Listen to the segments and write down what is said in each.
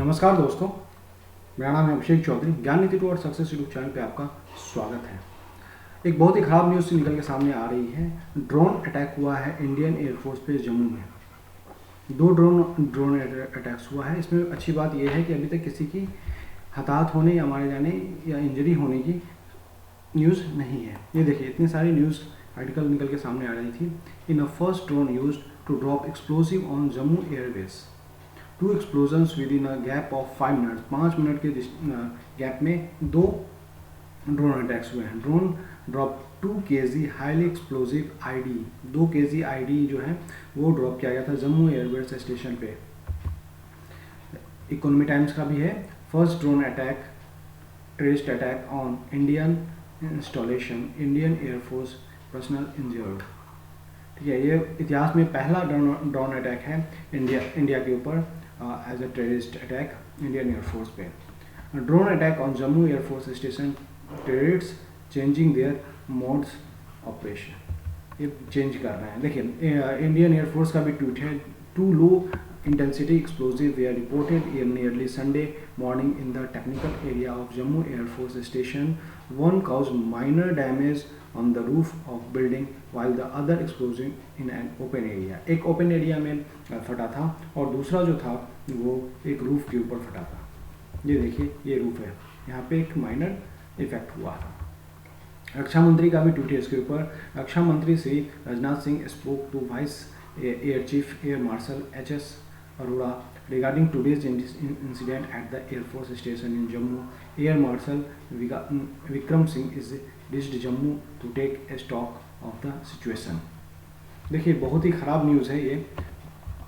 नमस्कार दोस्तों, मेरा नाम है अभिषेक चौधरी। ज्ञान नीति टू और सक्सेस यूट्यूब चैनल पे आपका स्वागत है। एक बहुत ही ख़राब न्यूज़ निकल के सामने आ रही है। ड्रोन अटैक हुआ है इंडियन एयरफोर्स पे जम्मू में। दो ड्रोन अटैक्स हुआ है। इसमें अच्छी बात यह है कि अभी तक किसी की हताहत होने या मारे जाने या इंजरी होने की न्यूज़ नहीं है। ये देखिए, इतनी सारी न्यूज़ आर्टिकल निकल के सामने आ रही थी। In a first drone used to drop explosive on Jammu airbase, 2 explosions within a gap of 5 minutes। 5 minute के गैप में 2 ड्रोन अटैक्स हुए हैं। Drone drop 2 kg highly explosive IED, 2 kg IED जो है वो ड्रॉप किया गया था जम्मू एयरबेस स्टेशन पे। इकोनॉमी टाइम्स का भी है, first drone attack terrorist attack on Indian installation, Indian air force personal injured. ठीक है, ये इतिहास में पहला ड्रोन अटैक है इंडिया के ऊपर as a terrorist attack Indian air force पे। Drone attack on Jammu air force station, terrorist changing their modes operation. ये चेंज कर रहे हैं। देखिए, इंडियन एयरफोर्स का भी ट्वीट है, 2 लो intensity explosive were reported nearly Sunday morning in the technical area of Jammu Air Force Station. One caused minor damage on the roof of building while the other exploded in an open area। एक open area में फटा था और दूसरा जो था वो एक रूफ के ऊपर फटा था। ये देखिए, ये रूफ है, यहाँ पे एक माइनर इफेक्ट हुआ था। रक्षा मंत्री का भी ट्वीट है इसके ऊपर। रक्षा मंत्री Shri Rajnath Singh spoke to vice air chief air marshal HS Arora regarding today's incident at the Air Force Station in Jammu. Air Marshal Vikram Singh is reached Jammu to take a stock of the situation। देखिए, बहुत ही ख़राब news है ये।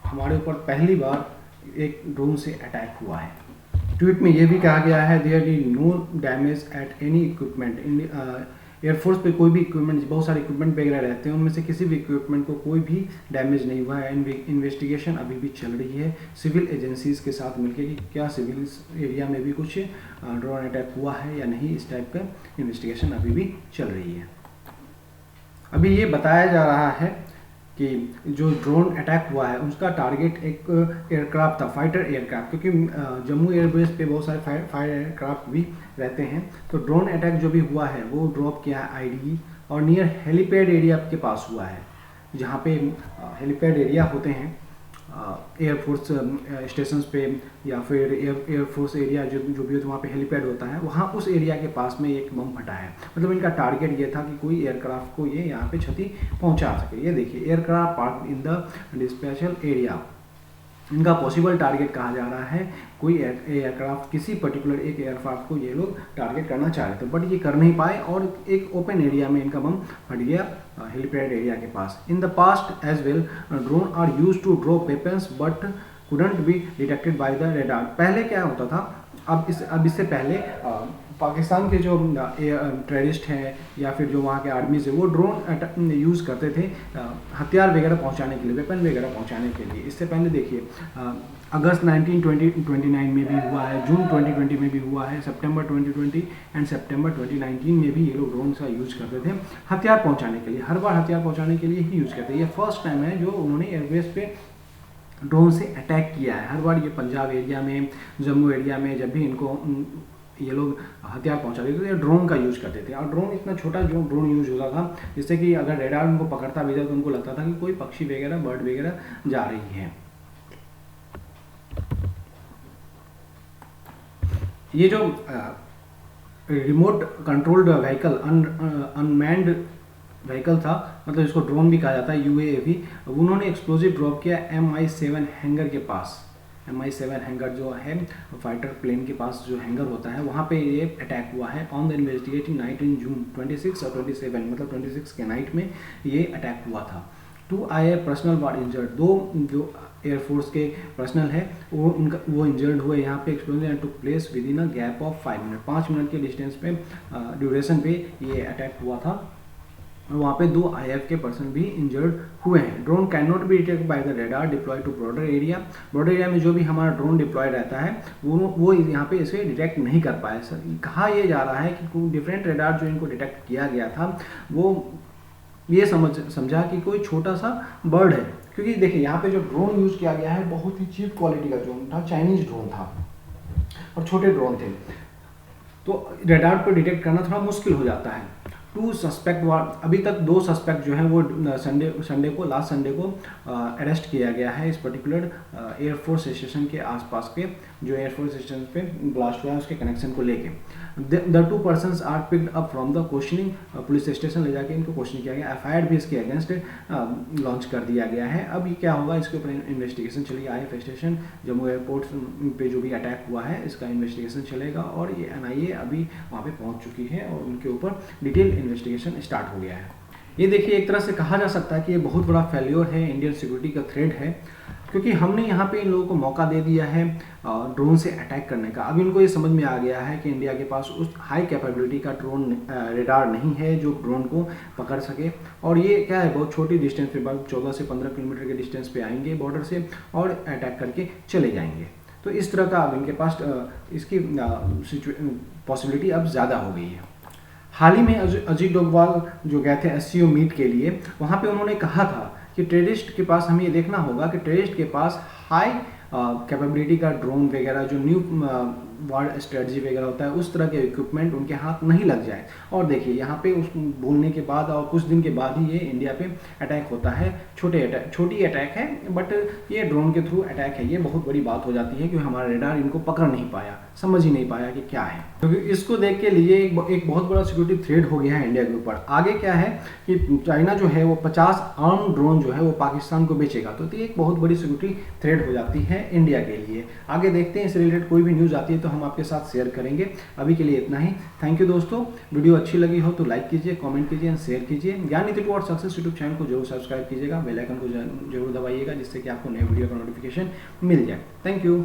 हमारे ऊपर पहली बार एक drone से अटैक हुआ है। ट्वीट में ये भी कहा गया है, there is no damage at any equipment. Air force पे कोई भी इक्विपमेंट, बहुत सारे इक्विपमेंट वगैरह रहते हैं, उनमें से किसी भी इक्विपमेंट को कोई भी डैमेज नहीं हुआ है। इन्वेस्टिगेशन अभी भी चल रही है सिविल एजेंसीज के साथ मिलकर कि क्या सिविल एरिया में भी कुछ ड्रोन अटैक हुआ है या नहीं। इस टाइप का इन्वेस्टिगेशन अभी भी चल रही है। अभी ये बताया जा रहा है कि जो ड्रोन अटैक हुआ है उसका टारगेट एक एयरक्राफ्ट था, फाइटर एयरक्राफ्ट, क्योंकि जम्मू एयरबेस पे बहुत सारे फाइटर एयरक्राफ्ट भी रहते हैं। तो ड्रोन अटैक जो भी हुआ है वो ड्रॉप किया है आईडी और नियर हेलीपैड एरिया के पास हुआ है, जहाँ पे हेलीपैड एरिया होते हैं एयरफोर्स स्टेशंस पे या फिर एयरफोर्स एरिया जो भी हो, वहाँ पे हेलीपैड होता है, वहाँ उस एरिया के पास में एक बम फटा है। मतलब इनका टारगेट ये था कि कोई एयरक्राफ्ट को ये यहाँ पे क्षति पहुँचा सके। ये देखिए, aircraft park in the dispersal area, इनका पॉसिबल टारगेट कहा जा रहा है। कोई एयरक्राफ्ट, किसी पर्टिकुलर एक एयरक्राफ्ट को ये लोग टारगेट करना चाह रहे थे, बट ये कर नहीं पाए और एक ओपन एरिया में इनका बम फट गया हेलीपैड एरिया के पास। In the past as well drone are used to drop weapons but couldn't be detected by the radar. पहले क्या होता था, अब इससे पहले पाकिस्तान के जो टेररिस्ट हैं या फिर जो वहाँ के आर्मीज है वो ड्रोन यूज़ करते थे हथियार वगैरह पहुँचाने के लिए, वेपन वगैरह पहुँचाने के लिए। इससे पहले देखिए, अगस्त 1929 में भी हुआ है, जून 2020 में भी हुआ है, सितंबर 2020 एंड सितंबर 2019 में भी ये लोग ड्रोन का यूज़ करते थे हथियार पहुँचाने के लिए। हर बार हथियार पहुँचाने के लिए ही यूज़ करते हैं। ये फर्स्ट टाइम है जो उन्होंने एयरबेस पे ड्रोन से अटैक किया है। हर बार ये पंजाब एरिया में, जम्मू एरिया में जब भी इनको ये लोग हथियार पहुंचाते थे, ड्रोन का यूज़ करते थे। और ड्रोन इतना छोटा जो ड्रोन यूज़ होता था, जिससे कि अगर रेडार उनको पकड़ता भी था तो उनको लगता था कि कोई पक्षी वगैरह, बर्ड वगैरह जा रही है। ये जो remote controlled vehicle, unmanned vehicle था, मतलब इसको ड्रोन भी कहा जाता है, UAV, उन्होंने एक्सप्लोजिव ड्रॉप किया MI7 हैंगर के पास। MI7 हैंगर जो है फाइटर प्लेन के पास जो हैंगर होता है, वहाँ पे ये अटैक हुआ है on the investigating night in June 26 और 27, मतलब 26 के नाइट में ये अटैक हुआ था। 2 IA पर्सनल वर इंजर्ड, 2 जो एयरफोर्स के पर्सनल है वो इंजर्ड हुए। यहाँ पे explosion took place with in a gap of 5 minute, 5 minute के डिस्टेंस पे ड्यूरेशन पे ये अटैक हुआ था। वहाँ पे 2 IF के पर्सन भी इंजर्ड हुए हैं। Drone can not be detect by the radar deploy to broader area. Broader area में जो भी हमारा ड्रोन डिप्लॉय रहता है वो यहाँ पे इसे डिटेक्ट नहीं कर पाए। सर, कहा यह जा रहा है कि डिफरेंट रेडार जो इनको डिटेक्ट किया गया था वो ये समझा कि कोई छोटा सा बर्ड है, क्योंकि देखिए यहाँ पे जो ड्रोन यूज़ किया गया है बहुत ही चीप क्वालिटी का ड्रोन था, चाइनीज ड्रोन था। और छोटे ड्रोन थे, तो रडार पर डिटेक्ट करना थोड़ा मुश्किल हो जाता है। टू सस्पेक्ट अभी तक 2 सस्पेक्ट जो हैं वो लास्ट संडे को अरेस्ट किया गया है इस पर्टिकुलर एयरफोर्स स्टेशन के आसपास के, जो एयरफोर्स स्टेशन पे ब्लास्ट हुआ है उसके कनेक्शन को लेके। The 2 persons are picked up from the questioning, police station ले जाके इनको क्वेश्चन किया गया, एफआईआर भी इसके अगेंस्ट लॉन्च कर दिया गया है। अब ये क्या होगा, इसके ऊपर इन्वेस्टिगेशन चलेगी। IF स्टेशन जम्मू एयरपोर्ट पे जो भी अटैक हुआ है इसका इन्वेस्टिगेशन चलेगा, और ये NIA अभी वहाँ पे पहुँच चुकी है और उनके ऊपर डिटेल इन्वेस्टिगेशन स्टार्ट हो गया है। ये देखिए, एक तरह से कहा जा सकता है कि ये बहुत बड़ा फेल्योर है, इंडियन सिक्योरिटी का थ्रेट है, क्योंकि हमने यहाँ पे इन लोगों को मौका दे दिया है ड्रोन से अटैक करने का। अब इनको ये समझ में आ गया है कि इंडिया के पास उस हाई कैपेबिलिटी का ड्रोन रेडार नहीं है जो ड्रोन को पकड़ सके, और ये क्या है, बहुत छोटी डिस्टेंस पे, 14 से 15 किलोमीटर के डिस्टेंस पे आएंगे बॉर्डर से और अटैक करके चले जाएंगे। तो इस तरह का अब इनके पास इसकी पॉसिबिलिटी अब ज़्यादा हो गई है। हाल ही में अजीत डोभाल जो गए थे SCO मीट के लिए, वहाँ पे उन्होंने कहा था कि टेररिस्ट के पास, हमें ये देखना होगा कि टेररिस्ट के पास हाई कैपेबिलिटी का ड्रोन वगैरह, जो न्यू वार स्ट्रेटजी वगैरह होता है, उस तरह के इक्विपमेंट उनके हाथ नहीं लग जाए। और देखिए यहाँ पे उस बोलने के बाद और कुछ दिन के बाद ही ये इंडिया पे अटैक होता है। छोटी अटैक है, बट ये ड्रोन के थ्रू अटैक है। ये बहुत बड़ी बात हो जाती है कि हमारा रेडार इनको पकड़ नहीं पाया, समझ ही नहीं पाया कि क्या है, क्योंकि इसको देख के लिए एक बहुत बड़ा सिक्योरिटी थ्रेट हो गया है इंडिया के ऊपर। आगे क्या है कि चाइना जो है वो 50 आर्म ड्रोन जो है वो पाकिस्तान को बेचेगा, तो ये एक बहुत बड़ी सिक्योरिटी थ्रेट हो जाती है इंडिया के लिए। आगे देखते हैं, इससे रिलेटेड कोई भी न्यूज़ आती है तो हम आपके साथ शेयर करेंगे। अभी के लिए इतना ही। थैंक यू दोस्तों। वीडियो अच्छी लगी हो तो लाइक कीजिए, कमेंट कीजिए एंड शेयर कीजिए। ज्ञान नीति टुवर्ड्स सक्सेस यूट्यूब चैनल को जरूर सब्सक्राइब कीजिएगा, बेल आइकन को जरूर दबाइएगा, जिससे कि आपको नए वीडियो का नोटिफिकेशन मिल जाए। Thank you.